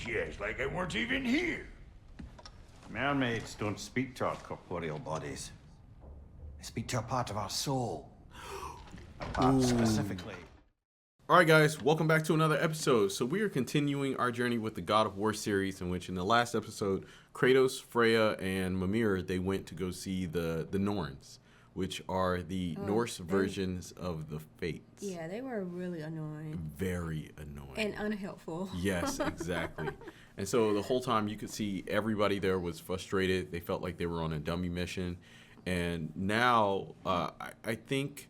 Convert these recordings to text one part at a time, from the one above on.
Yes, like I weren't even here. Mermaids don't speak to our corporeal bodies. They speak to a part of our soul. A part specifically. Alright guys, welcome back to another episode. So we are continuing our journey with the God of War series, in which in the last episode, Kratos, Freya, and Mimir, they went to go see the Norns, which are the Norse versions of the Fates. Yeah, they were really annoying. Very annoying. And unhelpful. Yes, exactly. And so the whole time you could see everybody there was frustrated. They felt like they were on a dummy mission. And now I think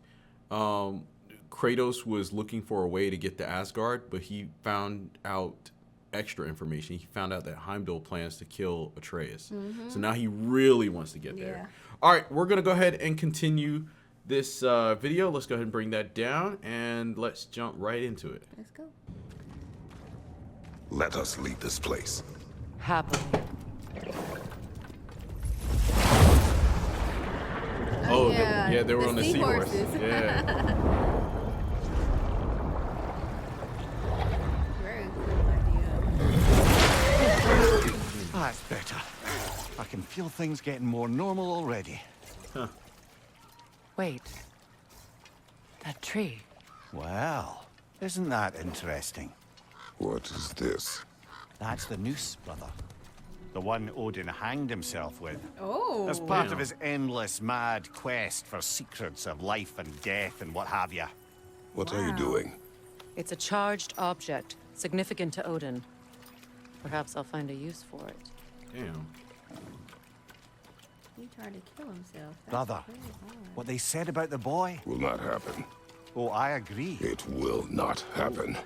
Kratos was looking for a way to get to Asgard, but he found out extra information. He found out that Heimdall plans to kill Atreus. So now he really wants to get there. All right, we're going to go ahead and continue this video. Let's go ahead and bring that down, and let's jump right into it. Let's go. Let us leave this place. Happily. Oh, yeah. they were on the seahorse. Yeah. Very cool idea. That's better. I can feel things getting more normal already. Huh. Wait. That tree. Well, isn't that interesting? What is this? That's the noose, brother. The one Odin hanged himself with. Oh. As part of his endless, mad quest for secrets of life and death and what have you. What are you doing? It's a charged object, significant to Odin. Perhaps I'll find a use for it. Damn. He tried to kill himself. That's Brother, really hard. what they said about the boy? Will not happen. Oh, I agree. It will not happen.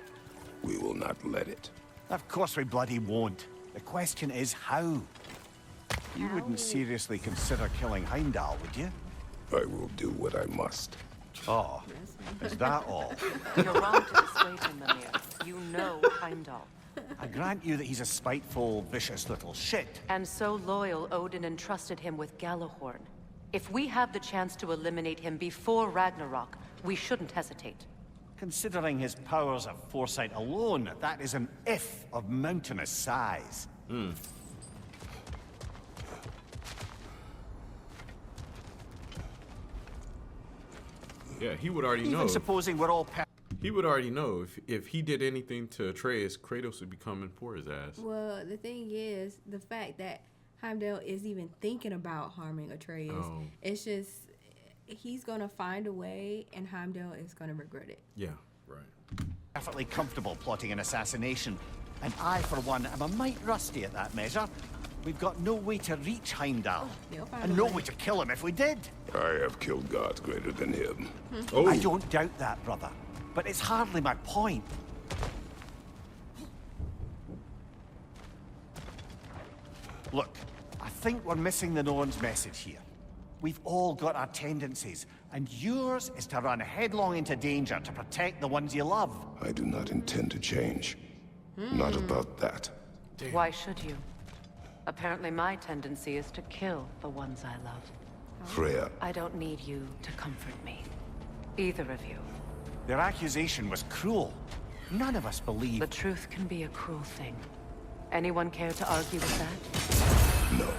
We will not let it. Of course we bloody won't. The question is how? You wouldn't seriously consider killing Heimdall, would you? I will do what I must. Oh, is that all? You're wrong to dissuade him, Mimir. You know Heimdall. I grant you that he's a spiteful, vicious little shit. And so loyal, Odin entrusted him with Galahorn. If we have the chance to eliminate him before Ragnarok, we shouldn't hesitate. Considering his powers of foresight alone, that is an if of mountainous size. Yeah, he would already know. Even supposing we're all He would already know if he did anything to Atreus, Kratos would be coming for his ass. Well, the thing is, the fact that Heimdall is even thinking about harming Atreus, it's just, he's going to find a way, and Heimdall is going to regret it. Yeah, right. perfectly comfortable plotting an assassination. And I, for one, am a mite rusty at that measure. We've got no way to reach Heimdall. And no way to kill him if we did. I have killed gods greater than him. I don't doubt that, brother. But it's hardly my point. Look, I think we're missing the Norn's message here. We've all got our tendencies, and yours is to run headlong into danger to protect the ones you love. I do not intend to change. Not about that. Damn. Why should you? Apparently my tendency is to kill the ones I love. Freya, I don't need you to comfort me. Either of you. Their accusation was cruel. None of us believe. The truth can be a cruel thing. Anyone care to argue with that? no.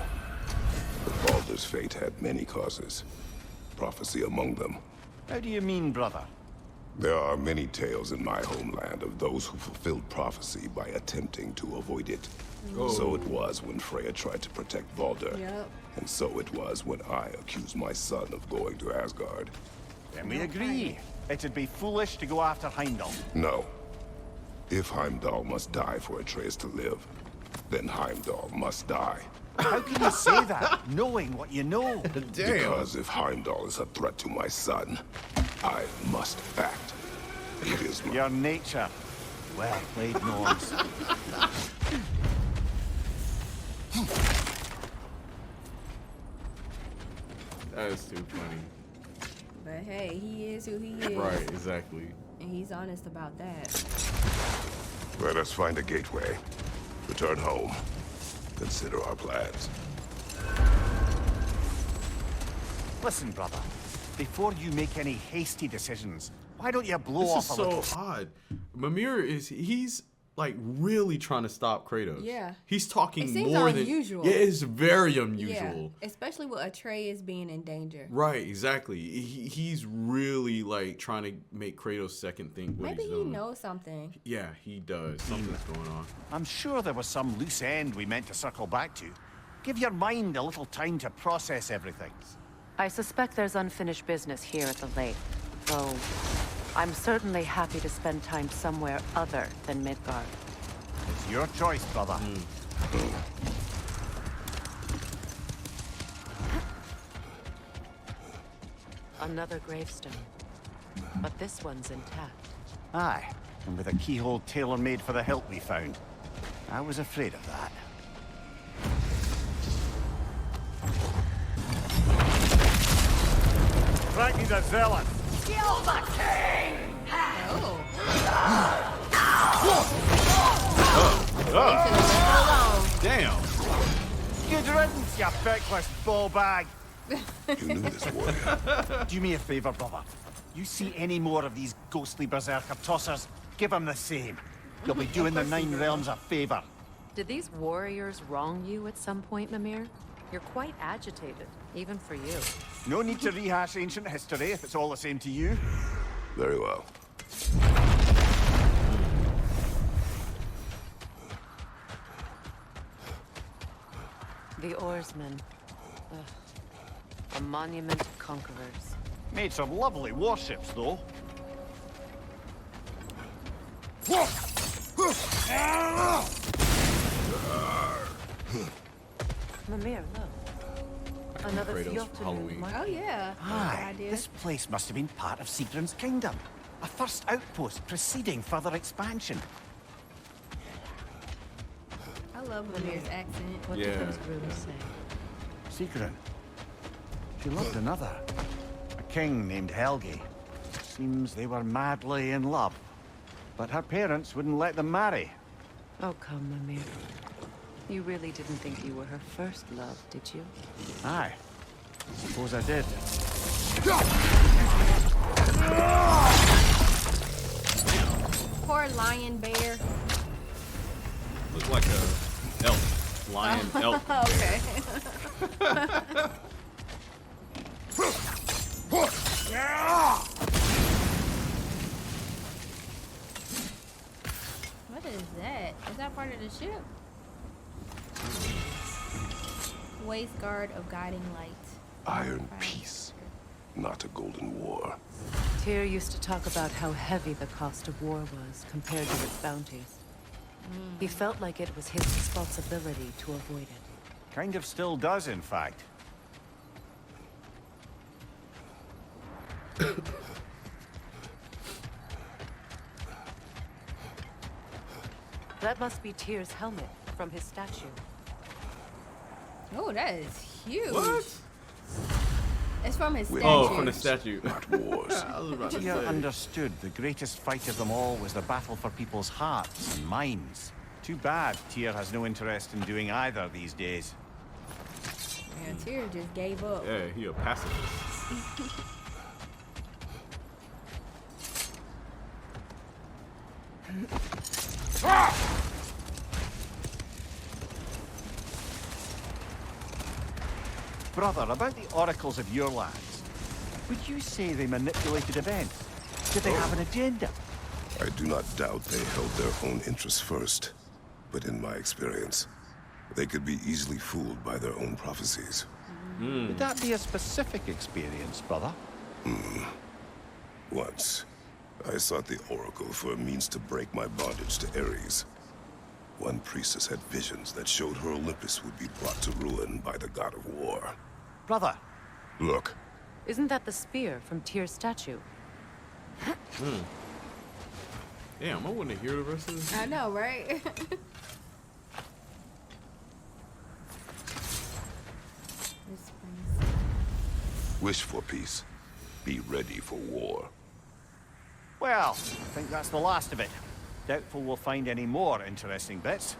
But Baldur's fate had many causes. Prophecy among them. How do you mean, brother? There are many tales in my homeland of those who fulfilled prophecy by attempting to avoid it. So it was when Freya tried to protect Baldur. And so it was when I accused my son of going to Asgard. Then we agree. It'd be foolish to go after Heimdall. No. If Heimdall must die for Atreus to live, then Heimdall must die. How can you say that, knowing what you know? Because if Heimdall is a threat to my son, I must act. It is my... Your nature. Well played, Norns. That is too funny. But hey, he is who he is. Right, exactly. And he's honest about that. Let us find a gateway. Return home. Consider our plans. Listen, brother. Before you make any hasty decisions, why don't you blow This off is a so little? odd. Mimir is, he's like really trying to stop Kratos. Yeah. He's talking It seems more unusual. than... Yeah, it's very unusual. Yeah, especially with Atreus being in danger. Right, exactly. He's really like trying to make Kratos second think what Maybe he's he doing. knows something. Yeah, he does. Something's going on. I'm sure there was some loose end we meant to circle back to. Give your mind a little time to process everything. I suspect there's unfinished business here at the lake, though I'm certainly happy to spend time somewhere other than Midgard. It's your choice, brother. Another gravestone, but this one's intact. Aye, and with a keyhole tailor-made for the hilt we found. I was afraid of that. Frankie the Zealot! Kill the king! Damn. Good riddance, you feckless ball bag! You knew this warrior. Do me a favor, brother. You see any more of these ghostly berserker tossers, give them the same. You'll be doing the Nine Realms a favor. Did these warriors wrong you at some point, Mimir? You're quite agitated, even for you. No need to rehash ancient history if it's all the same to you. Very well. The oarsmen. Ugh. A monument of conquerors. Made some lovely warships, though. Mimir, look. Another Kratos Fjord for Halloween. Oh yeah. Aye, Idea. this place must have been part of Sigrun's kingdom. A first outpost preceding further expansion. I love Mimir's accent. What Yeah. did those runes say? Sigrun. She loved another. A king named Helgi. Seems they were madly in love. But her parents wouldn't let them marry. Oh, come, Mimir. You really didn't think you were her first love, did you? Aye. Suppose I did. Poor lion bear. Looks like a elk. Lion elk. Okay. What is that? Is that part of the ship? Waist guard of guiding light. Iron peace, not a golden war. Tyr used to talk about how heavy the cost of war was compared to its bounties. He felt like it was his responsibility to avoid it. Kind of still does, in fact. That must be Tyr's helmet from his statue. Oh, that is huge. What? It's from his statue. Oh, from the statue. Not wars. I was about to Tyr say. understood the greatest fight of them all was the battle for people's hearts and minds. Too bad Tyr has no interest in doing either these days. Yeah, Tyr just gave up. Yeah, he a pacifist. Brother, about the oracles of your lands, would you say they manipulated events? Did they have an agenda? I do not doubt they held their own interests first. But in my experience, they could be easily fooled by their own prophecies. Would that be a specific experience, brother? Once, I sought the Oracle for a means to break my bondage to Ares. One priestess had visions that showed her Olympus would be brought to ruin by the God of War. Brother, Look, Isn't that the spear from Tyr's statue? Damn, I want to hear the rest of this. I know, right? wish for peace. Be ready for war. well, I think that's the last of it. Doubtful we'll find any more interesting bits.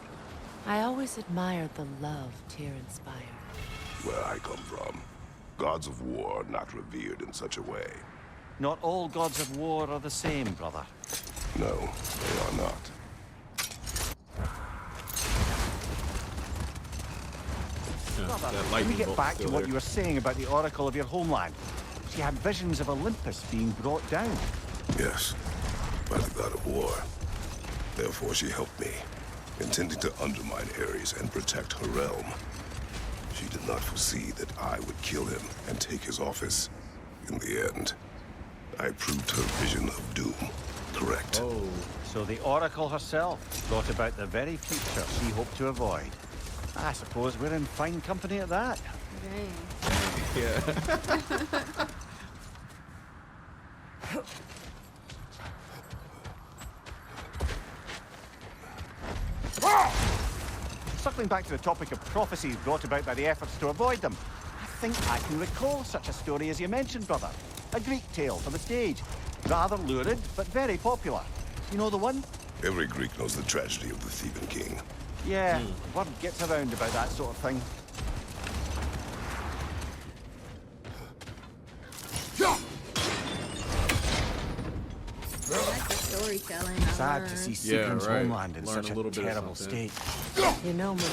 I always admired the love Tyr inspired. Where I come from, gods of war are not revered in such a way. Not all gods of war are the same, brother. No, they are not. Brother, that can we lightning get bolt's back to still what there. you were saying about the oracle of your homeland? She had visions of Olympus being brought down. Yes, by the God of War. Therefore she helped me, intending to undermine Ares and protect her realm. She did not foresee that I would kill him and take his office. In the end, I proved her vision of doom correct. Oh. So the oracle herself brought about the very future she hoped to avoid. I suppose we're in fine company at that. Dang. Yeah. Circling back to the topic of prophecies brought about by the efforts to avoid them, I think I can recall such a story as you mentioned, brother. A Greek tale for the stage. Rather lurid, but very popular. You know the one? Every Greek knows the tragedy of the Theban king. Yeah, word gets around about that sort of thing. I like the storytelling. Sad to see Sigrun's right. homeland in Learn such a little bit of terrible something. state. You know, Mimir,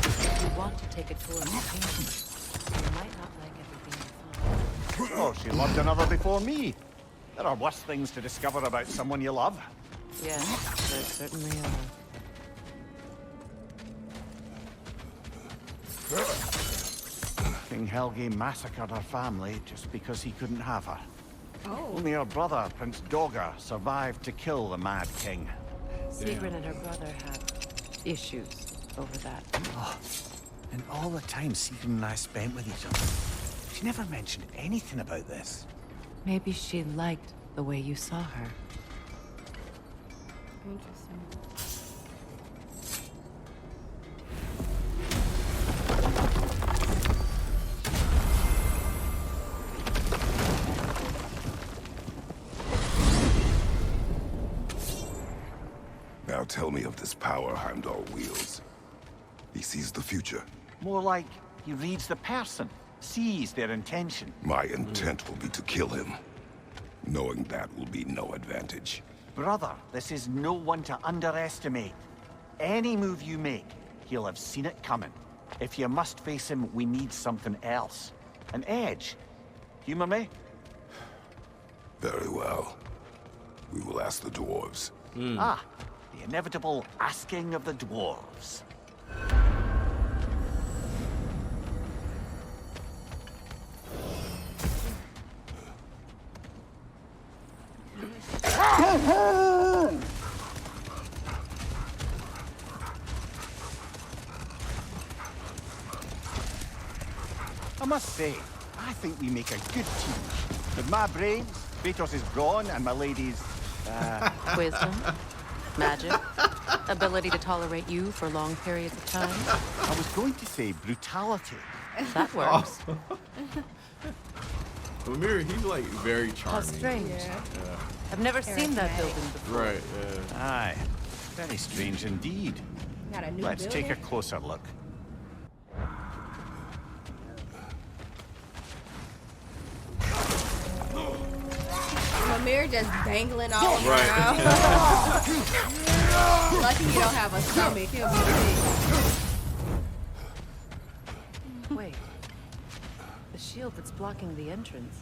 if you want to take a tour of the kingdom, you might not like everything you find. Oh, she loved another before me. There are worse things to discover about someone you love. Yes, there certainly are. King Helge massacred her family just because he couldn't have her. Oh. Only her brother, Prince Dogger, survived to kill the Mad King. Sigrun and her brother had issues over that. And all the time Sigrun and I spent with each other, she never mentioned anything about this. Maybe she liked the way you saw her. Interesting. Now tell me of this power Heimdall wields. He sees the future. More like he reads the person, sees their intention. My intent will be to kill him. Knowing that will be no advantage. Brother, this is no one to underestimate. Any move you make, he'll have seen it coming. If you must face him, we need something else. An edge. Humor me? Very well. We will ask the dwarves. Ah, the inevitable asking of the dwarves. I must say, I think we make a good team. With my brains, Kratos' brawn, and my lady's, Wisdom, magic, ability to tolerate you for long periods of time. I was going to say brutality. That works. Mimir, he's like very How charming. strange. Yeah. I've never seen that Charismatic. building before. Right, yeah. Aye, very strange indeed. Got a new Let's building. take a closer look. Mimir just dangling all Right. around. Lucky you don't have a stomach. He'll be sick. Wait. The shield that's blocking the entrance.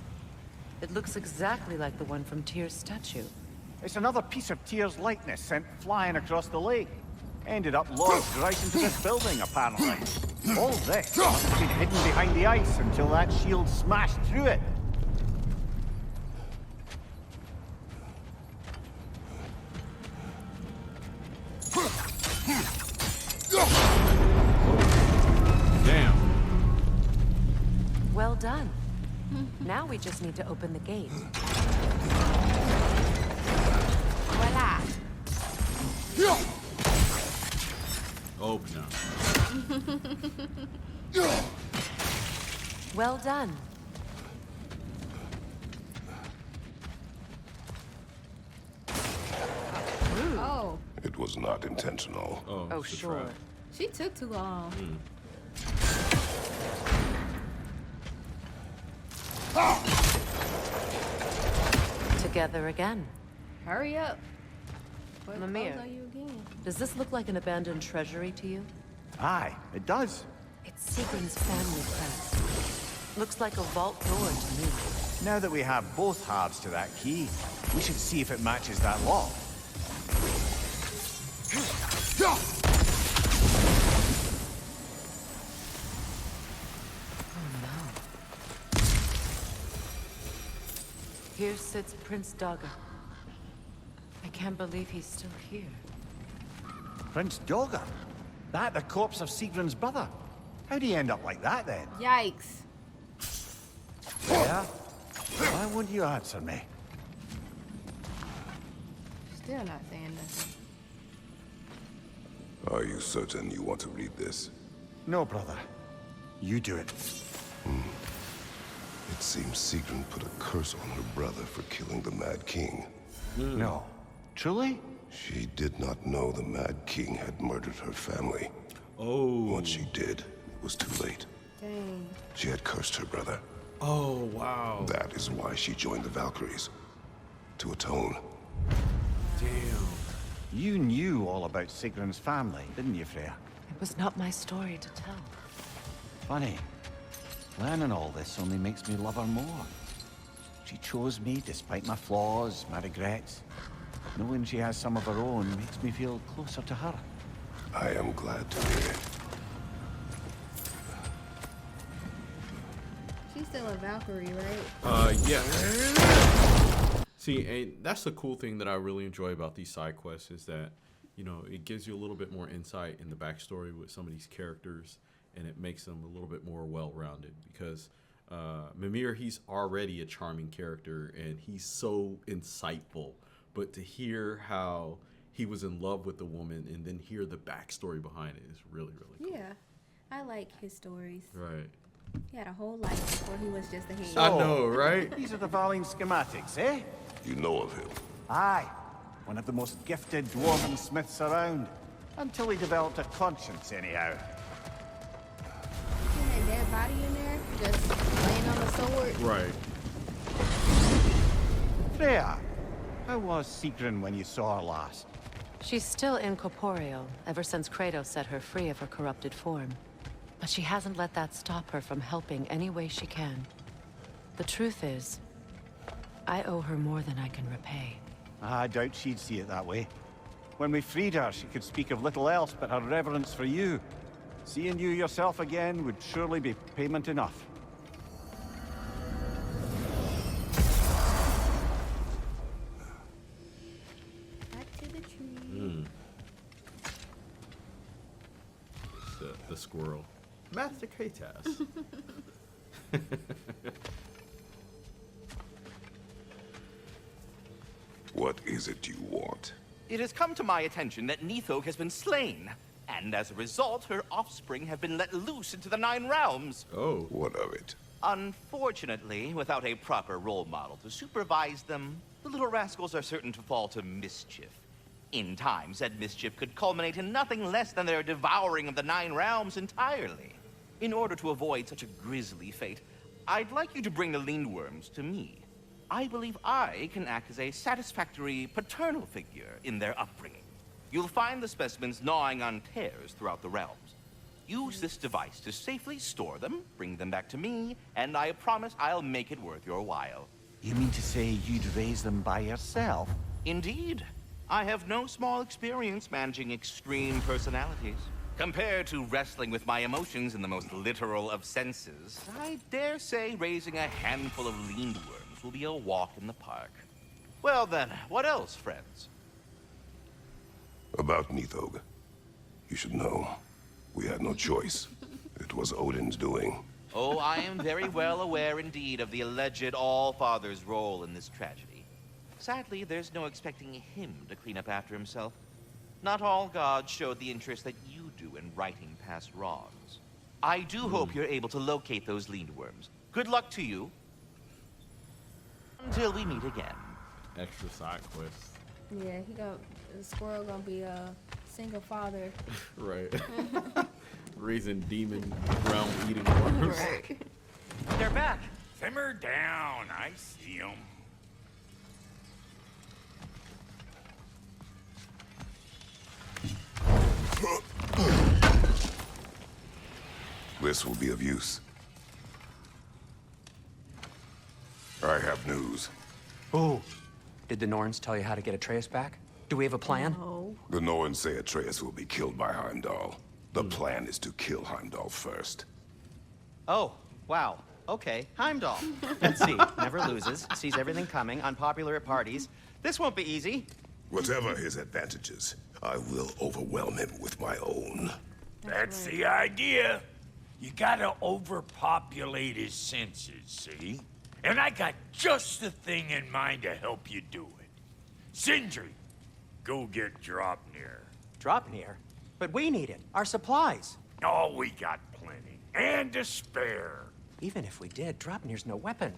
It looks exactly like the one from Tyr's statue. It's another piece of Tyr's likeness sent flying across the lake. Ended up lodged right into this building, apparently. All this must have been hidden behind the ice until that shield smashed through it. Damn. Well done. Now we just need to open the gate. Voila. Open up. Well done. Oh, It was not intentional. Oh, it's a sure. trap. she took too long. Together again. Hurry up. What Mimir. clothes are you again? Does this look like an abandoned treasury to you? Aye, it does. It's Sigrun's family crest. Looks like a vault door to me. Now that we have both halves to that key, we should see if it matches that lock. Here sits Prince Dagger. I can't believe he's still here. Prince Dagger? That the corpse of Sigrun's brother? How'd he end up like that then? Yikes. Yeah? Why won't you answer me? Still not saying nothing. Are you certain you want to read this? No, brother. You do it. It seems Sigrun put a curse on her brother for killing the Mad King. No. Truly? She did not know the Mad King had murdered her family. Oh. Once she did, it was too late. Dang. She had cursed her brother. Oh, wow. That is why she joined the Valkyries. To atone. Damn. You knew all about Sigrun's family, didn't you, Freya? It was not my story to tell. Funny. Learning all this only makes me love her more. She chose me despite my flaws, my regrets. Knowing she has some of her own makes me feel closer to her. I am glad to hear it. She's still a Valkyrie, right? Yeah. See, and that's the cool thing that I really enjoy about these side quests is that, you know, it gives you a little bit more insight in the backstory with some of these characters, and it makes them a little bit more well-rounded because Mimir, he's already a charming character, and he's so insightful. But to hear how he was in love with the woman and then hear the backstory behind it is really, really cool. Yeah. I like his stories. Right. He had a whole life before he was just a head. I know, right? These are the Valine schematics, eh? You know of him. Aye. One of the most gifted dwarven smiths around. Until he developed a conscience, anyhow. See that dead body in there? Just laying on the sword? Right. Freya, how was Sigrun when you saw her last? She's still incorporeal, ever since Kratos set her free of her corrupted form. But she hasn't let that stop her from helping any way she can. The truth is, I owe her more than I can repay. I doubt she'd see it that way. When we freed her, she could speak of little else but her reverence for you. Seeing you yourself again would surely be payment enough. Back to the tree. The squirrel. Master Kratos. What is it you want? It has come to my attention that Nithog has been slain, and as a result, her offspring have been let loose into the Nine Realms. Oh. What of it? Unfortunately, without a proper role model to supervise them, the little rascals are certain to fall to mischief. In time, said mischief could culminate in nothing less than their devouring of the Nine Realms entirely. In order to avoid such a grisly fate, I'd like you to bring the Lindworms to me. I believe I can act as a satisfactory paternal figure in their upbringing. You'll find the specimens gnawing on tears throughout the realms. Use this device to safely store them, bring them back to me, and I promise I'll make it worth your while. You mean to say you'd raise them by yourself? Indeed. I have no small experience managing extreme personalities. Compared to wrestling with my emotions in the most literal of senses, I dare say raising a handful of Lindworms will be a walk in the park. Well then, what else, friends? About Nithog. You should know. We had no choice. It was Odin's doing. Oh, I am very well aware indeed of the alleged All-Father's role in this tragedy. Sadly, there's no expecting him to clean up after himself. Not all gods showed the interest that you do in righting past wrongs. I do hope you're able to locate those Lindworms. Good luck to you. Until we meet again. Extra side quest. Yeah, the squirrel gonna be a single father. Right. Raising demon realm eating worms. Right. They're back. Simmer down, I see 'em. This will be of use. I have news. Oh. Did the Norns tell you how to get Atreus back? Do we have a plan? No. The Norn say Atreus will be killed by Heimdall. The plan is to kill Heimdall first. Oh, wow. Okay, Heimdall. Let's see. Never loses, sees everything coming, unpopular at parties. This won't be easy. Whatever his advantages, I will overwhelm him with my own. That's the idea. You gotta overpopulate his senses, see? And I got just the thing in mind to help you do it. Sindri, go get Dropnir. Dropnir? But we need it. Our supplies. Oh, we got plenty. And to spare. Even if we did, Dropnir's no weapon.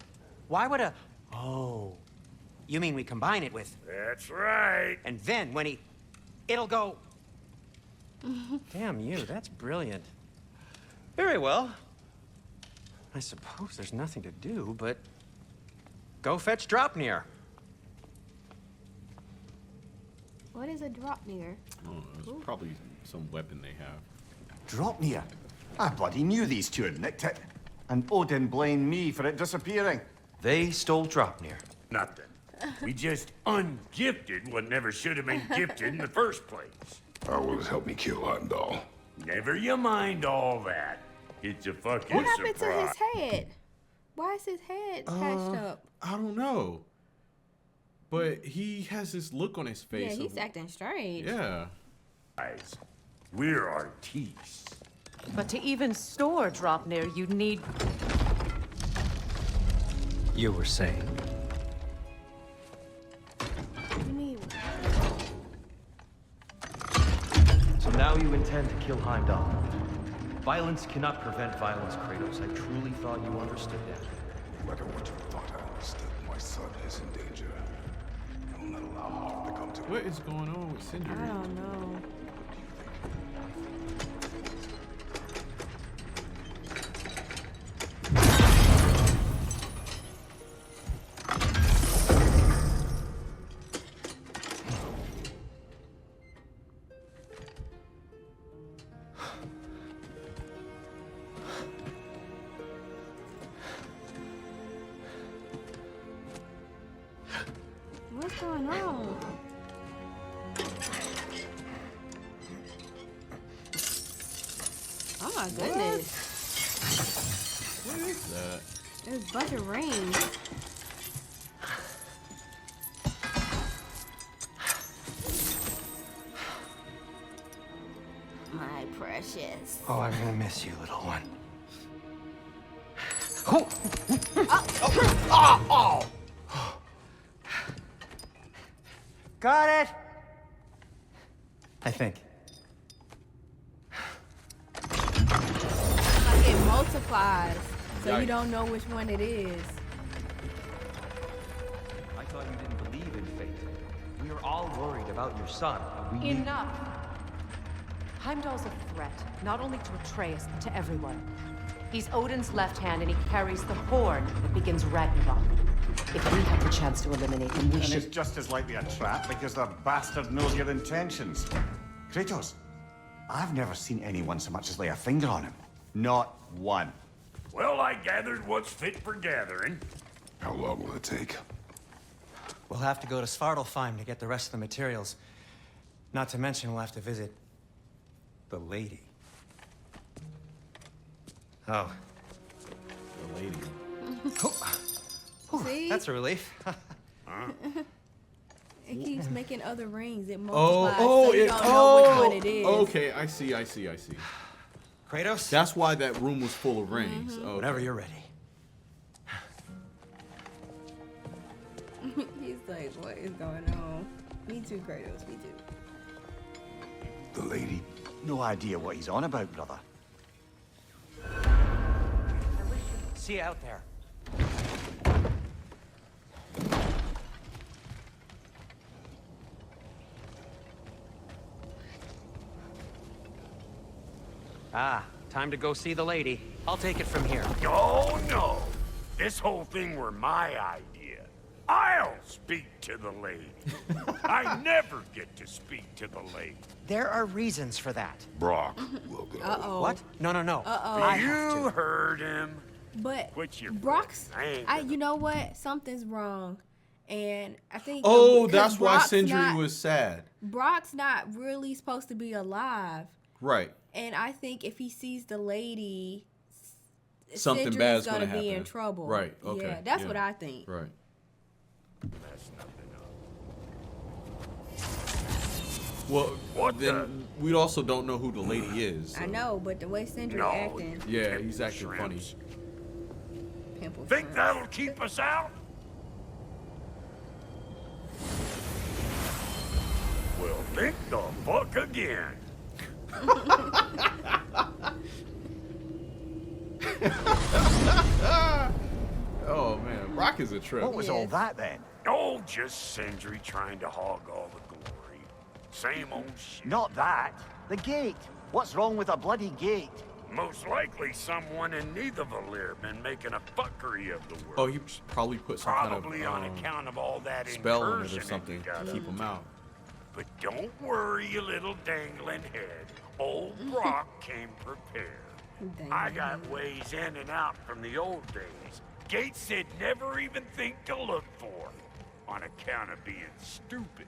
Why would a... Oh. You mean we combine it with... That's right. And then when he... It'll go... Damn you, that's brilliant. Very well. I suppose there's nothing to do, but... Go fetch Dropnir. What is a drop near? Oh, it's probably some weapon they have. Dropnir. I bloody knew these two had nicked it. And Odin blamed me for it disappearing. They stole Dropnir. Nothing. We just ungifted what never should have been gifted in the first place. How will it help me kill Heimdall? Never you mind all that. It's a fucking What happened surprise. to his head? Why is his head patched up? I don't know. But he has this look on his face. Yeah, he's of- acting strange. Yeah. Guys, we're artistes. But to even store Dropnir, you need... You were saying? What do you mean? So now you intend to kill Heimdall. Violence cannot prevent violence, Kratos. I truly thought you understood that. No matter what you thought I understood, my son is in danger. I will not allow harm to come to him. What is going on with Sindri? I don't know. What's going on? Oh my goodness. What is that? There's a bunch of rings. My precious. Oh, I'm gonna miss you, little one. Got it! I think. Like it multiplies, so you Yikes. don't know which one it is. I thought you didn't believe in fate. We are all worried about your son. And we need... Enough! Heimdall's a threat, not only to Atreus, but to everyone. He's Odin's left hand, and he carries the horn that begins Ragnarok. If we have the chance to eliminate him, we And should... it's just as likely a trap because the bastard knows your intentions. Kratos, I've never seen anyone so much as lay a finger on him. Not one. Well, I gathered what's fit for gathering. How long will it take? We'll have to go to Svartalfheim to get the rest of the materials. Not to mention we'll have to visit... the lady. Oh. The lady. See? That's a relief. It keeps making other rings. It Oh, multiplies, oh, so you it, don't know which one it is. okay. I see. Kratos? That's why that room was full of rings. Okay. Whenever you're ready. He's like, what is going on? Me too, Kratos. Me too. The lady? No idea what he's on about, brother. See you out there. Ah, time to go see the lady. I'll take it from here. Oh, no. This whole thing were my idea. I'll speak to the lady. I never get to speak to the lady. There are reasons for that. Brock will go. Uh-oh. What? No. You heard him. But Quit your Brock's, breath. you know what? Something's wrong, and I think. Oh, 'cause that's why Brock's Sindri not- was sad. Brock's not really supposed to be alive, Right. and I think if he sees the lady, Something Sindri's bad's gonna gonna be in happen. trouble. Right, okay, Yeah, that's yeah. what I think. Right. That's nothing up. Well, What then we also don't know who the lady is. I so- know, but the way Sindri No. acting, Yeah, he's acting funny. Shrimps. pimple. Think shrimp. that'll keep us out? Well, think the fuck again. Oh man, Brock is a trip. What was all Yes. that then? Oh, just Sindri trying to hog all the glory. Same old shit. Not that. The gate. What's wrong with a bloody gate? Most likely someone in Nidavellir been making a fuckery of the world. Oh, he probably put some kind Probably of on account of all that spell on it incursion or something you got to up keep him to. out. But don't worry, you little dangling head. Old Brock came prepared. I got ways in and out from the old days. Gates they'd never even think to look for, on account of being stupid.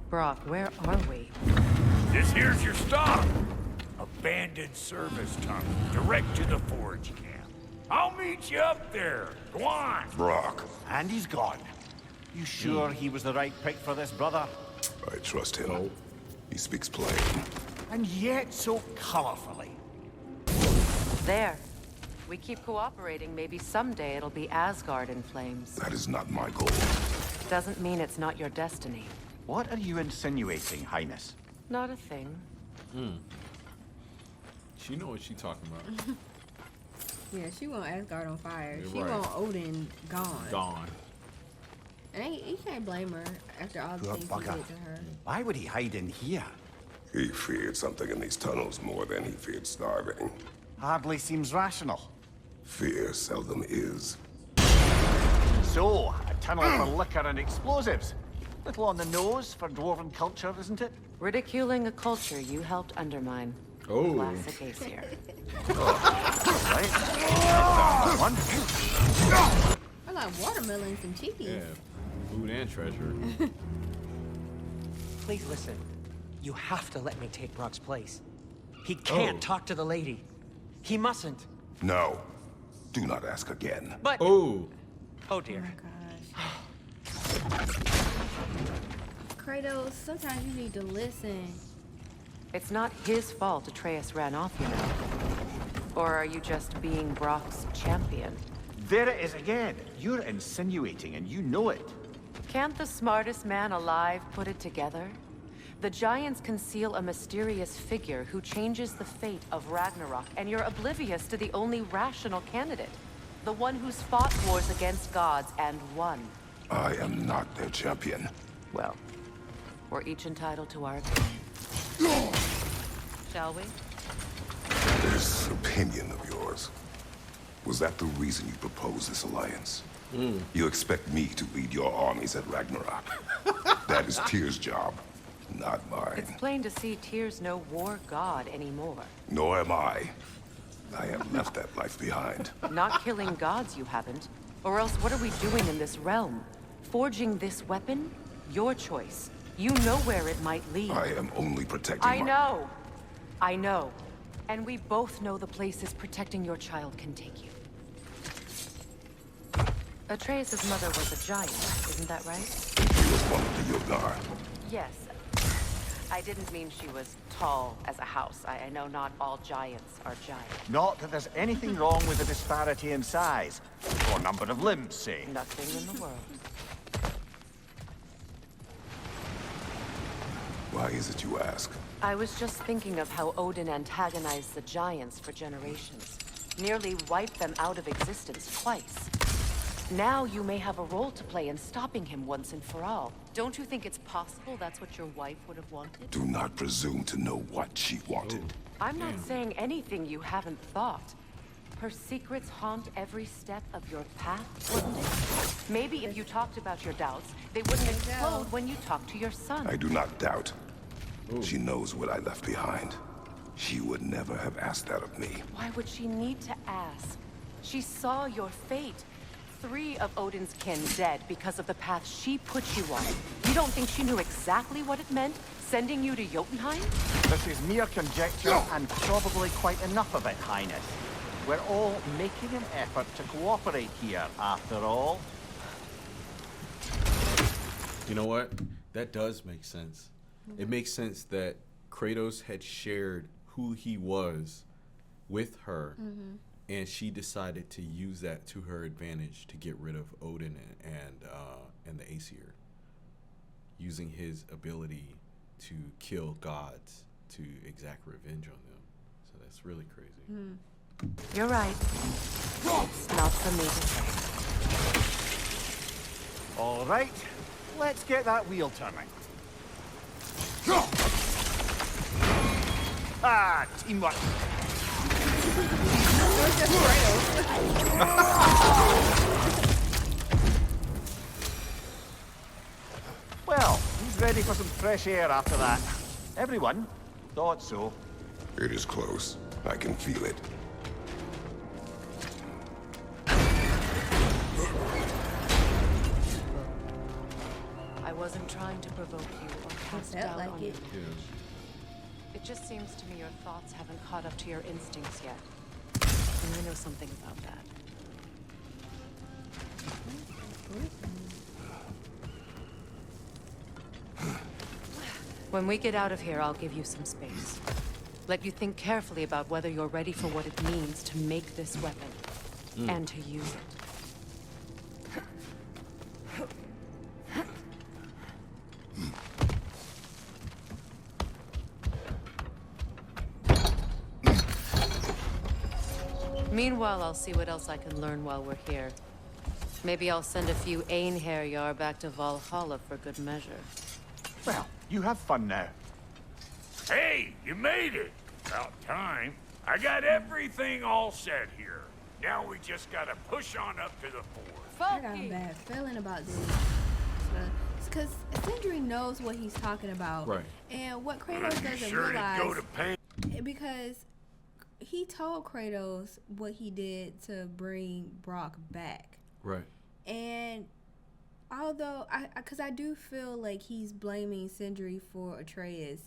Brock, where are we? This here's your stop. Abandoned service tunnel, direct to the forge camp. I'll meet you up there. Go on. Brock, And he's gone. You sure he was the right pick for this, brother? I trust him. Oh. He speaks plain. And yet so colorfully. There. We keep cooperating, maybe someday it'll be Asgard in flames. That is not my goal. Doesn't mean it's not your destiny. What are you insinuating, Highness? Not a thing. She know what she talking about. Yeah, she want Asgard on fire. You're She right. want Odin gone. Gone. And you can't blame her after all the Poor things he bugger. did to her. Why would he hide in here? He feared something in these tunnels more than he feared starving. Hardly seems rational. Fear seldom is. So, a tunnel for liquor and explosives. Little on the nose for dwarven culture, isn't it? Ridiculing a culture you helped undermine. Oh. Classic Aesir. Right? One. I like watermelons and cheese. Yeah. Food and treasure. Please listen. You have to let me take Brock's place. He can't Oh. talk to the lady. He mustn't. No. Do not ask again. But Oh. oh dear. Oh my gosh. Kratos, sometimes you need to listen. It's not his fault Atreus ran off, you know. Or are you just being Brock's champion? There it is again. You're insinuating and you know it. Can't the smartest man alive put it together? The giants conceal a mysterious figure who changes the fate of Ragnarok, and you're oblivious to the only rational candidate. The one who's fought wars against gods and won. I am not their champion. Well, we're each entitled to our opinion. Shall we? This opinion of yours, was that the reason you proposed this alliance? You expect me to lead your armies at Ragnarok. That is Tyr's job, not It's mine. plain to see Tyr's no war god anymore. Nor am I. I have left that life behind. Not killing gods, you haven't. Or else what are we doing in this realm? Forging this weapon? Your choice. You know where it might lead. I am only protecting I my... know. I know. And we both know the places protecting your child can take you. Atreus' mother was a giant, isn't that right? She was one of the Yodnar. Yes. I didn't mean she was tall as a house. I know not all giants are giants. Not that there's anything wrong with the disparity in size. Or number of limbs, say. Nothing in the world. Why is it you ask? I was just thinking of how Odin antagonized the giants for generations. Nearly wiped them out of existence twice. Now you may have a role to play in stopping him once and for all. Don't you think it's possible that's what your wife would have wanted? Do not presume to know what she wanted. I'm not saying anything you haven't thought. Her secrets haunt every step of your path, wouldn't it? Maybe if you talked about your doubts, they wouldn't explode when you talked to your son. I do not doubt. She knows what I left behind. She would never have asked that of me. Why would she need to ask? She saw your fate. 3 of Odin's kin dead because of the path she put you on. You don't think she knew exactly what it meant, sending you to Jotunheim? This is mere conjecture and probably quite enough of it, Highness. We're all making an effort to cooperate here, after all. You know what? That does make sense. It makes sense that Kratos had shared who he was with her, and she decided to use that to her advantage to get rid of Odin and the Aesir, using his ability to kill gods to exact revenge on them. So that's really crazy. You're right. It's not for me to say. All right, let's get that wheel turning. Ah, teamwork. Well, he's ready for some fresh air after that. Everyone thought so. It is close. I can feel it. I wasn't trying to provoke you or cast doubt on you. It just seems to me your thoughts haven't caught up to your instincts yet. And I know something about that. When we get out of here, I'll give you some space. Let you think carefully about whether you're ready for what it means to make this weapon. And to use it. Meanwhile, I'll see what else I can learn while we're here. Maybe I'll send a few Einherjar back to Valhalla for good measure. Well, you have fun now. Hey, you made it! About time. I got everything all set here. Now we just gotta push on up to the fort. I got a bad feeling about this. Because Sindri knows what he's talking about. Right. And what Kratos doesn't Sure realize... to go to pain. Because he told Kratos what he did to bring Brock back. Right. And although, because I do feel like he's blaming Sindri for Atreus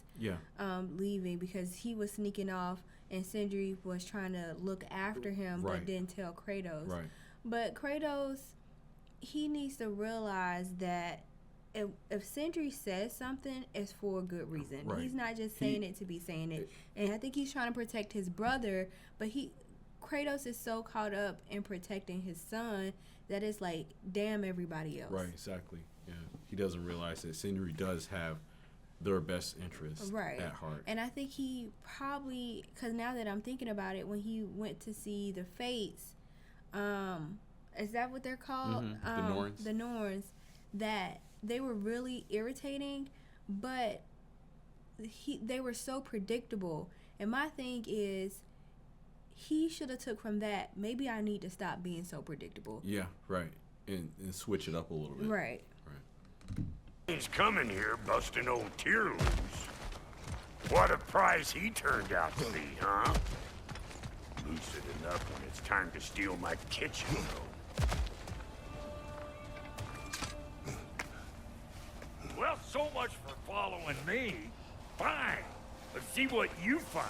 leaving because he was sneaking off and Sindri was trying to look after him but didn't tell Kratos. Right. But Kratos, he needs to realize that if Sindri says something, it's for a good reason. Right. He's not just saying it to be saying it. And I think he's trying to protect his brother, but Kratos is so caught up in protecting his son that it's like, damn everybody else. Right, exactly. Yeah. He doesn't realize that Sindri does have their best interests at heart. And I think he probably, because now that I'm thinking about it, when he went to see the Fates, is that what they're called? The Norns. The Norns, that they were really irritating, but they were so predictable. And my thing is, he should have took from that, maybe I need to stop being so predictable. Yeah, right. And switch it up a little bit. Right. He's coming here busting old tear loose. What a prize he turned out to be, huh? Lucid enough when it's time to steal my kitchen, though. Well, so much for following me. Fine. Let's see what you find.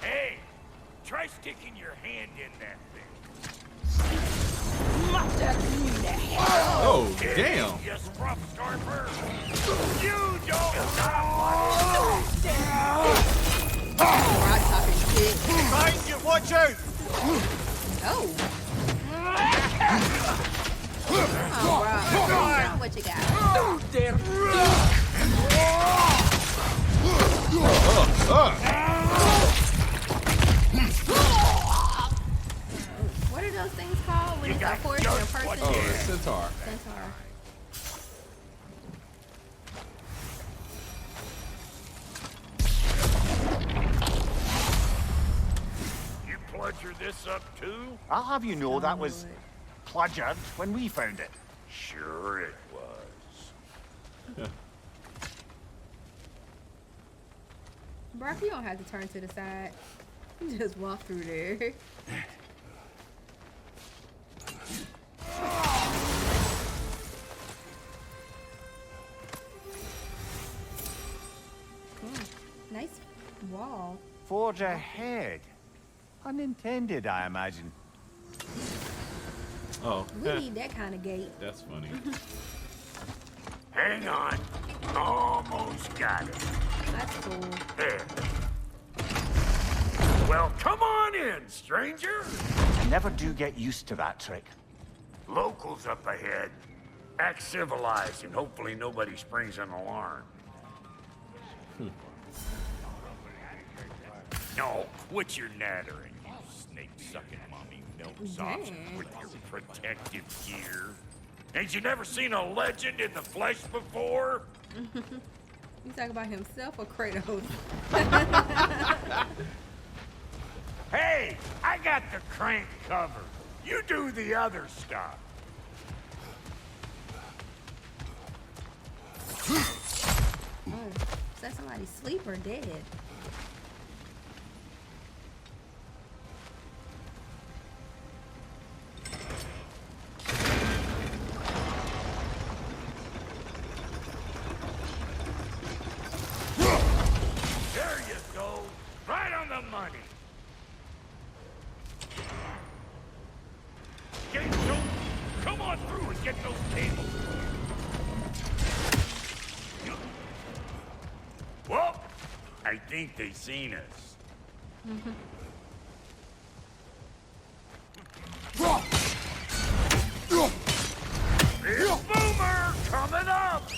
Hey, try sticking your hand in that thing. Oh, damn. You scruff scarper. You don't Rock talking shit. Behind you, watch out! Oh. Come on, Rock. What you got? Oh, damn. when it's a got horse and a just person? what Oh, you it's centaur. Centaur. You bludger this up too? I'll have you know that was bludgered when we found it. Sure it was. Brock, you don't have to turn to the side. You just walk through there. Nice wall. Forge ahead. Unintended, I imagine. Oh, We need that kind of gate. that's funny. Hang on. Almost got it. That's cool. There. Well, come on in, stranger. I never do get used to that trick. Locals up ahead. Act civilized, and hopefully nobody springs an alarm. No, quit your nattering, you snake-sucking mommy milksops with your protective gear. Ain't you never seen a legend in the flesh before? You talking about himself or Kratos? Hey, I got the crank covered. You do the other stuff. Oh, is that somebody asleep or dead? There you go. Right on the money. Come on through and get those tables. Well, I think they seen us. Big Boomer coming up!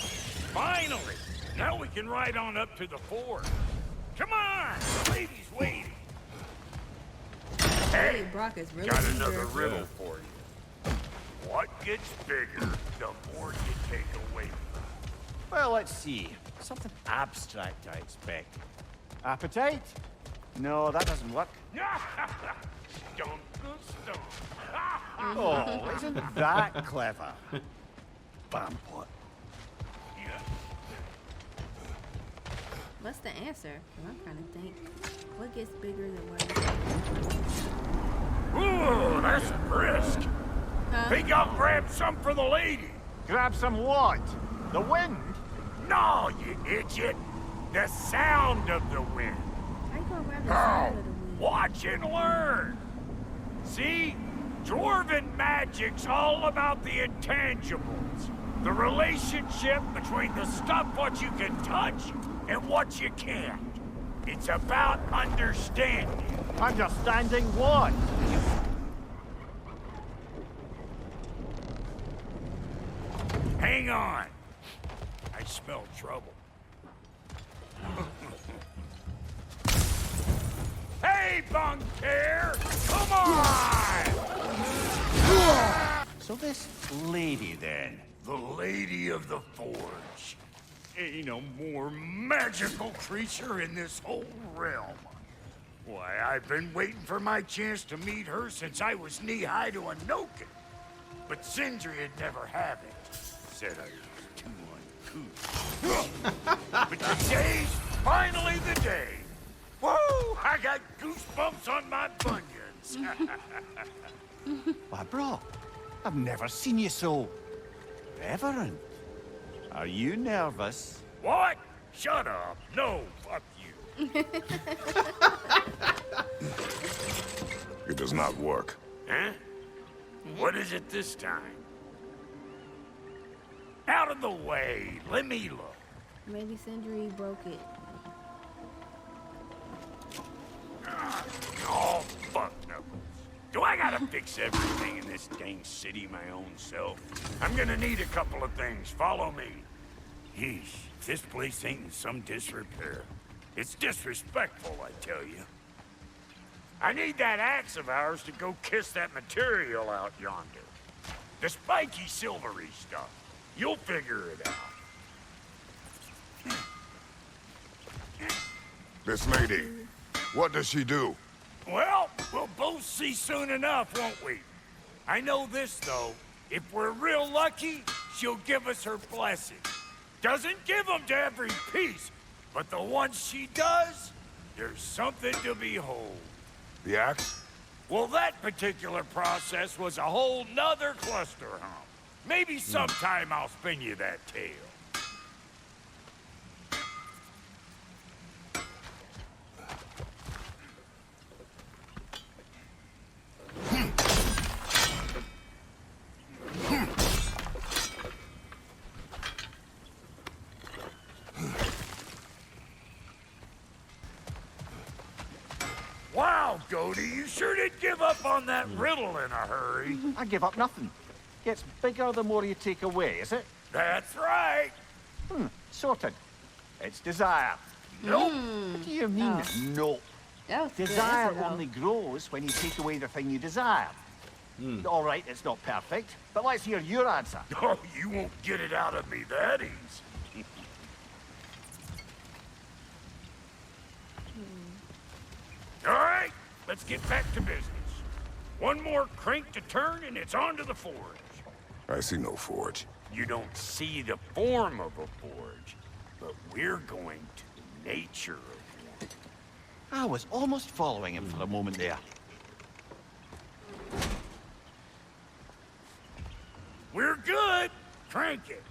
Finally! Now we can ride on up to the fort. Come on! The lady's waiting. Hey, Brock is really got eager. another riddle for you. What gets bigger, the more you take away from it? Well, let's see. Something abstract, I expect. Appetite? No, that doesn't work. Stunk the stone. Oh, isn't that clever? Bampot. What's the answer? I'm trying to think. What gets bigger than what? Ooh, that's brisk. Think I'll grab some for the lady. Grab some what? The wind? No, you idiot. The sound of the wind. How you gonna grab the Oh, side of the wind? watch and learn. See? Dwarven magic's all about the intangibles. The relationship between the stuff what you can touch and what you can't. It's about understanding. Understanding what? Hang on. I smell trouble. Hey, Bunker! Come on! So this lady, then? The Lady of the Forge. Ain't no more magical creature in this whole realm. Why, I've been waiting for my chance to meet her since I was knee-high to a Noken. But Sindri would never have it. Said I was too uncouth. But today's finally the day. Woo! I got goosebumps on my bunions. Why, bro, I've never seen you so reverent. Are you nervous? What? Shut up. No, fuck you. It does not work. Huh? What is it this time? Out of the way. Let me look. Maybe Sindri broke it. Oh, fuck no. Do I gotta fix everything in this dang city my own self? I'm gonna need a couple of things. Follow me. Yeesh, this place ain't in some disrepair. It's disrespectful, I tell you. I need that axe of ours to go kiss that material out yonder. The spiky, silvery stuff. You'll figure it out. This lady, what does she do? Well, we'll both see soon enough, won't we? I know this, though. If we're real lucky, she'll give us her blessing. Doesn't give them to every piece, but the ones she does, there's something to behold. The axe? Well, that particular process was a whole nother cluster hump. Maybe sometime I'll spin you that tale. Wow, Goaty, you sure did give up on that riddle in a hurry. I give up nothing. Gets bigger the more you take away, is it? That's right. Sorted. It's desire. Nope. What do you mean, no? That was good. Desire That's a no. only grows when you take away the thing you desire. All right, it's not perfect, but let's hear your answer. Oh, you won't get it out of me that easy. All right, let's get back to business. One more crank to turn and it's on to the forge. I see no forge. You don't see the form of a forge, but we're going to the nature of one. I was almost following him for a moment there. We're good. Crank it.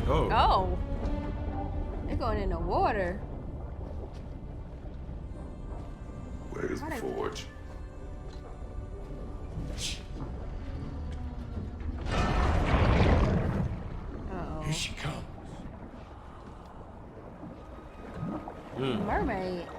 Oh. Oh. They're going in the water. Where's the forge? Uh-oh. Here she comes. Mermaid. Wow.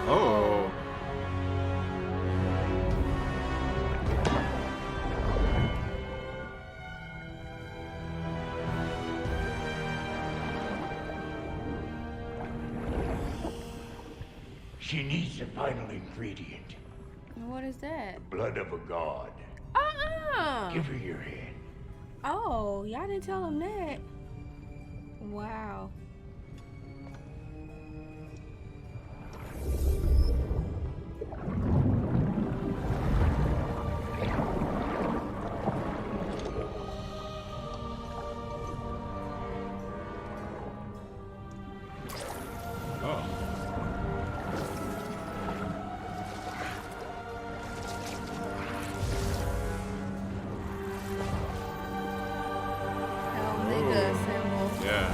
Oh. She needs the final ingredient. What is that? Blood of a god. Give her your hand. Oh, y'all didn't tell him that. Wow. Oh. Omega symbol. Yeah.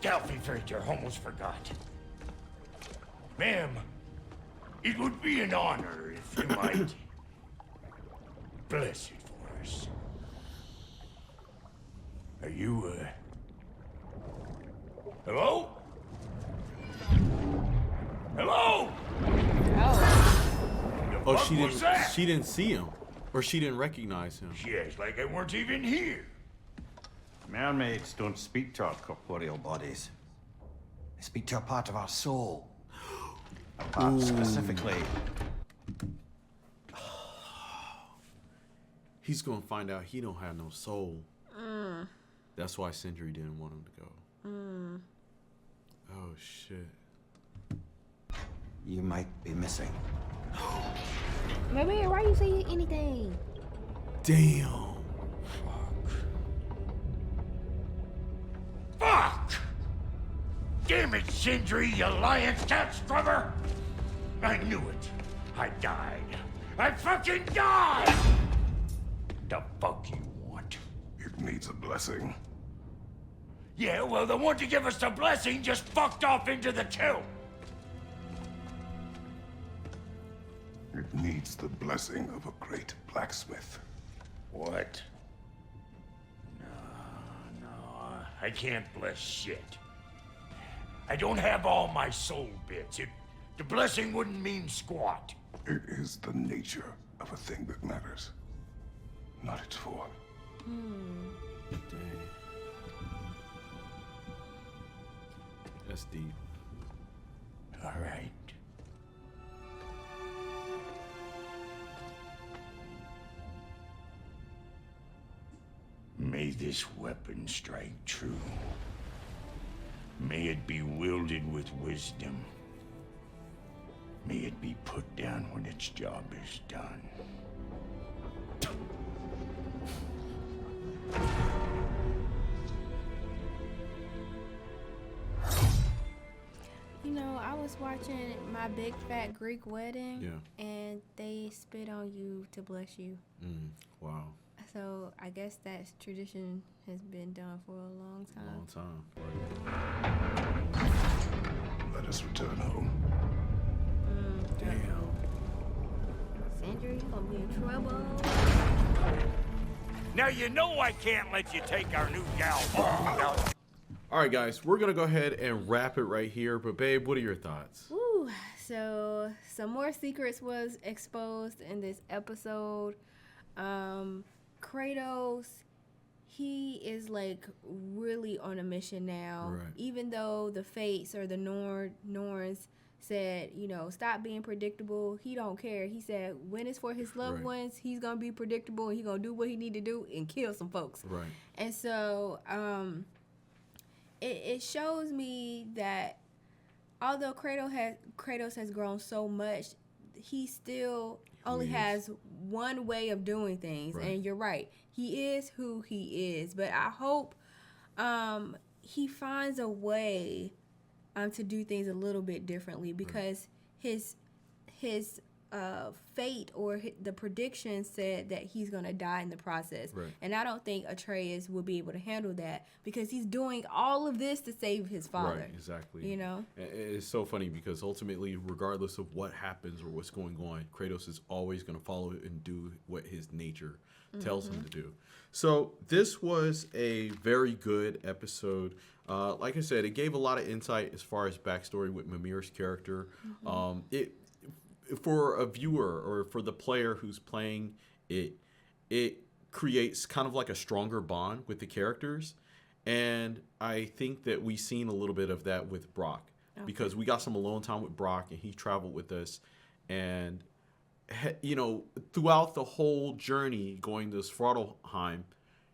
Alfie almost forgot. Ma'am, it would be an honor if you might bless it for us. Are you, hello? Hello? Oh, she didn't see him. Or she didn't recognize him. She acts like I weren't even here. Mermaids don't speak to our corporeal bodies. They speak to a part of our soul. A part specifically. He's gonna find out he don't have no soul. That's why Sindri didn't want him to go. Oh shit. You might be missing. Mimir, why you say anything? Damn. Fuck! Damn it, Sindri, you lying cat scrubber! I knew it. I died. I fucking died! The fuck you want? It needs a blessing. Yeah, well, the one to give us the blessing just fucked off into the tomb. It needs the blessing of a great blacksmith. What? No, I can't bless shit. I don't have all my soul bits. The blessing wouldn't mean squat. It is the nature of a thing that matters, not its form. Dang. That's deep. All right. May this weapon strike true. May it be wielded with wisdom. May it be put down when its job is done. You know, I was watching My Big Fat Greek Wedding, and they spit on you to bless you. Wow. So I guess that tradition has been done for a long time. Let us return home. Damn. Sindri, you gonna be in trouble. Now you know I can't let you take our new gal home. All right, guys, we're going to go ahead and wrap it right here. But, babe, what are your thoughts? Woo. So some more secrets was exposed in this episode. Kratos, he is like really on a mission now. Right. Even though the Fates or the Norns said, you know, stop being predictable, he don't care. He said when it's for his loved ones, he's gonna be predictable and he's gonna do what he need to do and kill some folks. Right. And so it shows me that although Kratos has grown so much, he still only has one way of doing things. Right. And you're right. He is who he is. But I hope he finds a way to do things a little bit differently, because his fate or the prediction said that he's going to die in the process. Right. And I don't think Atreus will be able to handle that, because he's doing all of this to save his father. Right, exactly. You know? It's so funny because ultimately, regardless of what happens or what's going on, Kratos is always going to follow and do what his nature tells him to do. So this was a very good episode. Like I said, it gave a lot of insight as far as backstory with Mimir's character. For a viewer or for the player who's playing it creates kind of like a stronger bond with the characters. And I think that we've seen a little bit of that with Brock, because we got some alone time with Brock and he traveled with us. And, you know, throughout the whole journey going to Svartalfheim,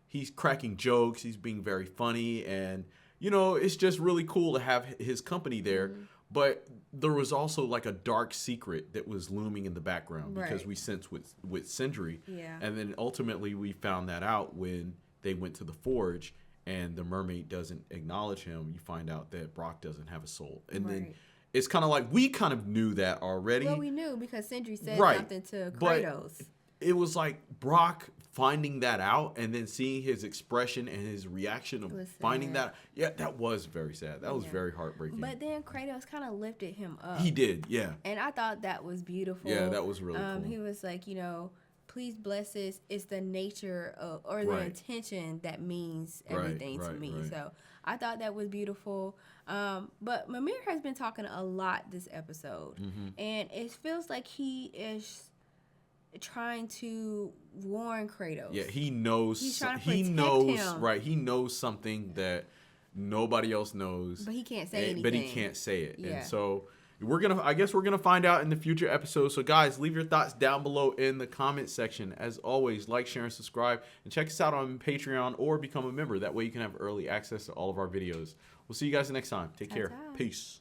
he's cracking jokes. He's being very funny. And, you know, it's just really cool to have his company there. But there was also like a dark secret that was looming in the background, because we sensed with Sindri. Yeah. And then ultimately we found that out when they went to the forge and the mermaid doesn't acknowledge him. You find out that Brock doesn't have a soul. And then it's kind of like we kind of knew that already. Well, we knew because Sindri said something to Kratos. But it was like Brock finding that out and then seeing his expression and his reaction of finding that, that was very sad. That was very heartbreaking. But then Kratos kind of lifted him up. He did, yeah. And I thought that was beautiful. Yeah, that was really cool. He was like, you know, please bless us. It's the nature of, or the intention that means everything to me. So I thought that was beautiful. But Mimir has been talking a lot this episode. And it feels like he is trying to warn Kratos. Yeah, he knows. He's trying to he protect knows, him. right? He knows something that nobody else knows. But he can't say anything. But he can't say it. Yeah. And so I guess we're gonna find out in the future episodes. So guys, leave your thoughts down below in the comment section. As always, like, share, and subscribe. And check us out on Patreon or become a member. That way you can have early access to all of our videos. We'll see you guys next time. Take care. Peace.